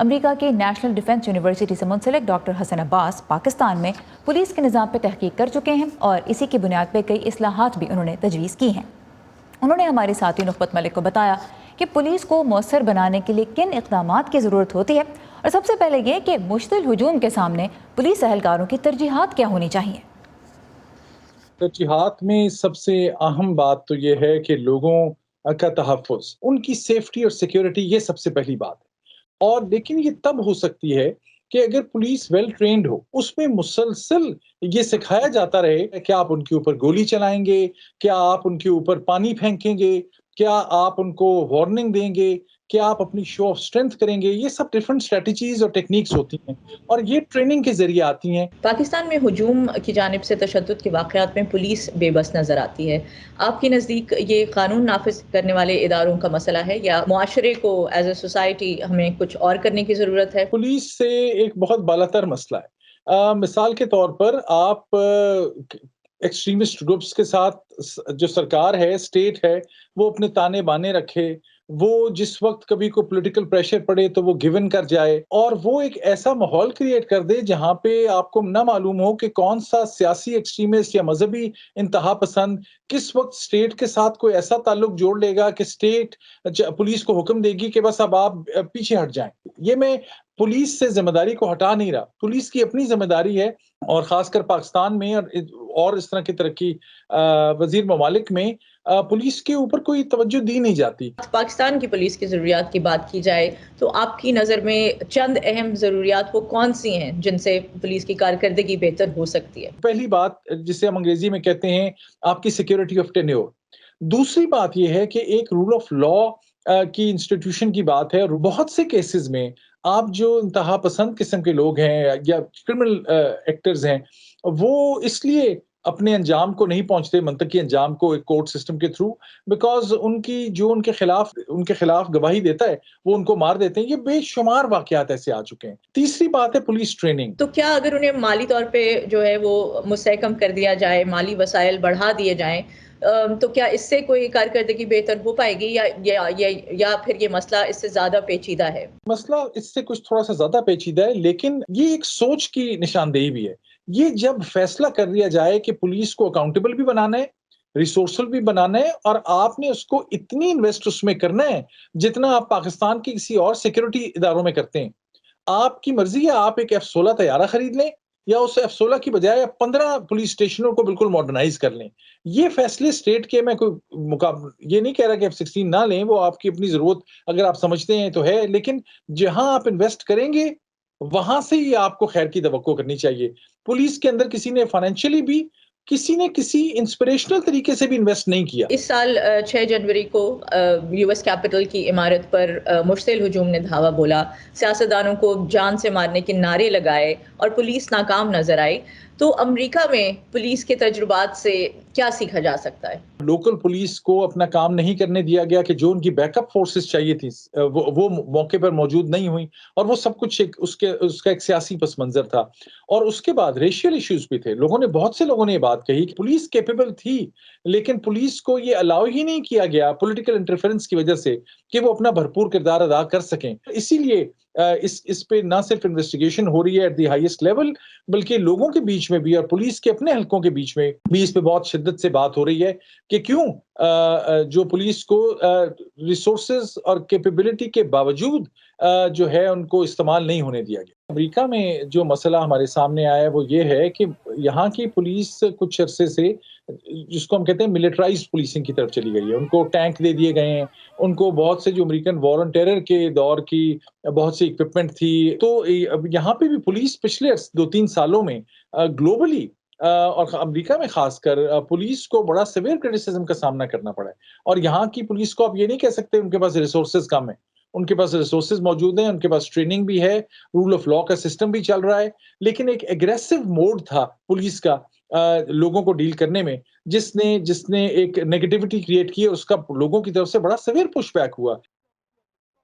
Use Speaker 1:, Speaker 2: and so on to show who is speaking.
Speaker 1: امریکہ کی national defence university سے منسلک ڈاکٹر حسن عباس پاکستان میں پولیس کے نظام پہ تحقیق کر چکے ہیں اور اسی کی بنیاد پہ کئی اصلاحات بھی انہوں نے تجویز کی ہیں۔ انہوں نے ہمارے ساتھی نخبت ملک کو بتایا کہ پولیس کو مؤثر بنانے کے لیے کن اقدامات کی ضرورت ہوتی ہے، اور سب سے پہلے یہ کہ مشتعل ہجوم کے سامنے پولیس اہلکاروں کی ترجیحات کیا ہونی چاہیے۔
Speaker 2: ترجیحات میں سب سے اہم بات تو یہ ہے کہ لوگوں کا تحفظ، ان کی سیفٹی اور سیکیورٹی، یہ سب سے پہلی بات ہے۔ اور لیکن یہ تب ہو سکتی ہے کہ اگر پولیس ویل ٹرینڈ ہو، اس میں مسلسل یہ سکھایا جاتا رہے کہ آپ ان کے اوپر گولی چلائیں گے، کیا آپ ان کے اوپر پانی پھینکیں گے، کیا آپ ان کو وارننگ دیں گے، کیا آپ اپنی شو آف اسٹرینتھ کریں گے۔ یہ سب ڈفرینٹ اسٹریٹجیز اور ٹیکنیکس ہوتی ہیں اور یہ ٹریننگ کے ذریعے آتی ہیں۔
Speaker 3: پاکستان میں ہجوم کی جانب سے تشدد کے واقعات میں پولیس بے بس نظر آتی ہے۔ آپ کے نزدیک یہ قانون نافذ کرنے والے اداروں کا مسئلہ ہے یا معاشرے کو ایز اے سوسائٹی ہمیں کچھ اور کرنے کی ضرورت ہے؟
Speaker 2: پولیس سے ایک بہت بالا تر مسئلہ ہے۔ مثال کے طور پر آپ ایکسٹریمسٹ گروپس کے ساتھ جو سرکار ہے، اسٹیٹ ہے، وہ اپنے تانے بانے رکھے، وہ جس وقت کبھی کوئی پولیٹیکل پریشر پڑے تو وہ گیون کر جائے، اور وہ ایک ایسا ماحول کریٹ کر دے جہاں پہ آپ کو نہ معلوم ہو کہ کون سا سیاسی ایکسٹریمسٹ یا مذہبی انتہا پسند کس وقت اسٹیٹ کے ساتھ کوئی ایسا تعلق جوڑ لے گا کہ اسٹیٹ پولیس کو حکم دے گی کہ بس اب آپ پیچھے ہٹ جائیں۔ یہ میں پولیس سے ذمہ داری کو ہٹا نہیں رہا، پولیس کی اپنی ذمہ داری ہے، اور خاص کر پاکستان میں اور اس طرح کی ترقی پذیر ممالک میں پولیس کے اوپر کوئی توجہ دی نہیں جاتی۔
Speaker 3: پاکستان کی پولیس کی ضروریات کی بات کی جائے تو آپ کی نظر میں چند اہم ضروریات وہ کون سی ہیں جن سے پولیس کی کارکردگی بہتر ہو سکتی ہے؟
Speaker 2: پہلی بات جسے ہم انگریزی میں کہتے ہیں آپ کی سیکیورٹی آف ٹینیور۔ دوسری بات یہ ہے کہ ایک رول آف لا کی انسٹیٹیوشن کی بات ہے، اور بہت سے کیسز میں آپ جو انتہا پسند قسم کے لوگ ہیں یا کرمنل ایکٹرز ہیں، وہ اس لیے اپنے انجام کو نہیں پہنچتے، منطقی انجام کو، ایک کورٹ سسٹم کے تھرو، بیکاز ان کی جو ان کے خلاف گواہی دیتا ہے وہ ان کو مار دیتے ہیں۔ یہ بے شمار واقعات ایسے آ چکے ہیں۔ تیسری بات ہے پولیس ٹریننگ۔
Speaker 3: تو کیا اگر انہیں مالی طور پہ جو ہے وہ مستحکم کر دیا جائے، مالی وسائل بڑھا دیے جائیں، تو کیا اس سے کوئی کارکردگی بہتر ہو پائے گی یا پھر یہ مسئلہ اس سے زیادہ پیچیدہ ہے؟
Speaker 2: مسئلہ اس سے کچھ تھوڑا سا زیادہ پیچیدہ ہے، لیکن یہ ایک سوچ کی نشاندہی بھی ہے۔ یہ جب فیصلہ کر لیا جائے کہ پولیس کو اکاؤنٹیبل بھی بنانا ہے، ریسورسل بھی بنانا ہے، اور آپ نے اس کو اتنی انویسٹ اس میں کرنا ہے جتنا آپ پاکستان کے کسی اور سیکورٹی اداروں میں کرتے ہیں۔ آپ کی مرضی ہے، آپ ایک F-16 طیارہ خرید لیں یا اس F-16 کی بجائے 15 پولیس اسٹیشنوں کو بالکل ماڈرنائز کر لیں۔ یہ فیصلے اسٹیٹ کے، میں کوئی یہ نہیں کہہ رہا کہ F-16 نہ لیں، وہ آپ کی اپنی ضرورت اگر آپ سمجھتے ہیں تو ہے، لیکن جہاں آپ انویسٹ کریں گے وہاں سے ہی آپ کو خیر کی توقع کرنی چاہیے۔ پولیس کے اندر کسی نے فائنینشلی بھی، کسی نے کسی انسپریشنل طریقے سے بھی انویسٹ نہیں کیا۔
Speaker 3: اس سال 6 جنوری کو یو ایس کیپٹل کی عمارت پر مشتعل ہجوم نے دھاوا بولا، سیاستدانوں کو جان سے مارنے کے نعرے لگائے اور پولیس ناکام نظر آئی۔ تو امریکہ میں پولیس کے تجربات سے کیا سیکھا جا سکتا ہے؟
Speaker 2: لوکل پولیس کو اپنا کام نہیں کرنے دیا گیا کہ جو ان کی بیک اپ فورسز چاہیے تھی وہ موقع پر موجود نہیں ہوئی، اور وہ سب کچھ اس کا ایک سیاسی پس منظر تھا۔ اور اس کے بعد ریشیل ایشوز بھی تھے، بہت سے لوگوں نے یہ بات کہی کہ پولیس کیپیبل تھی، لیکن پولیس کو یہ الاؤ ہی نہیں کیا گیا پولیٹیکل انٹرفیرنس کی وجہ سے کہ وہ اپنا بھرپور کردار ادا کر سکیں۔ اسی لیے اس پہ نہ صرف انویسٹیگیشن ہو رہی ہے ایٹ دی ہائیسٹ لیول، بلکہ لوگوں کے بیچ میں بھی اور پولیس کے اپنے حلقوں کے بیچ میں بھی اس پہ بہت شدت سے بات ہو رہی ہے کہ کیوں جو پولیس کو ریسورسز اور کیپیبلٹی کے باوجود جو ہے ان کو استعمال نہیں ہونے دیا گیا۔ امریکہ میں جو مسئلہ ہمارے سامنے آیا ہے وہ یہ ہے کہ یہاں کی پولیس کچھ عرصے سے، جس کو ہم کہتے ہیں ملٹرائزڈ پولیسنگ کی طرف چلی گئی ہے۔ ان کو ٹینک دے دیے گئے ہیں، ان کو بہت سے جو امریکن وار آن ٹیرر کے دور کی بہت سی اکوپمنٹ تھی۔ تو یہاں پہ بھی پولیس پچھلے 2-3 سالوں میں گلوبلی اور امریکہ میں خاص کر پولیس کو بڑا سیویئر کرٹیسزم کا سامنا کرنا پڑا ہے، اور یہاں کی پولیس کو آپ یہ نہیں کہہ سکتے ان کے پاس ریسورسز کم ہیں۔ ان کے پاس ریسورسز موجود ہیں، ان کے پاس ٹریننگ بھی ہے، رول آف لا کا سسٹم بھی چل رہا ہے، لیکن ایک ایگریسو موڈ تھا پولیس کا لوگوں کو ڈیل کرنے میں، جس نے ایک نیگیٹیوٹی کریٹ کی، اور اس کا لوگوں کی طرف سے بڑا سیویئر پش بیک ہوا۔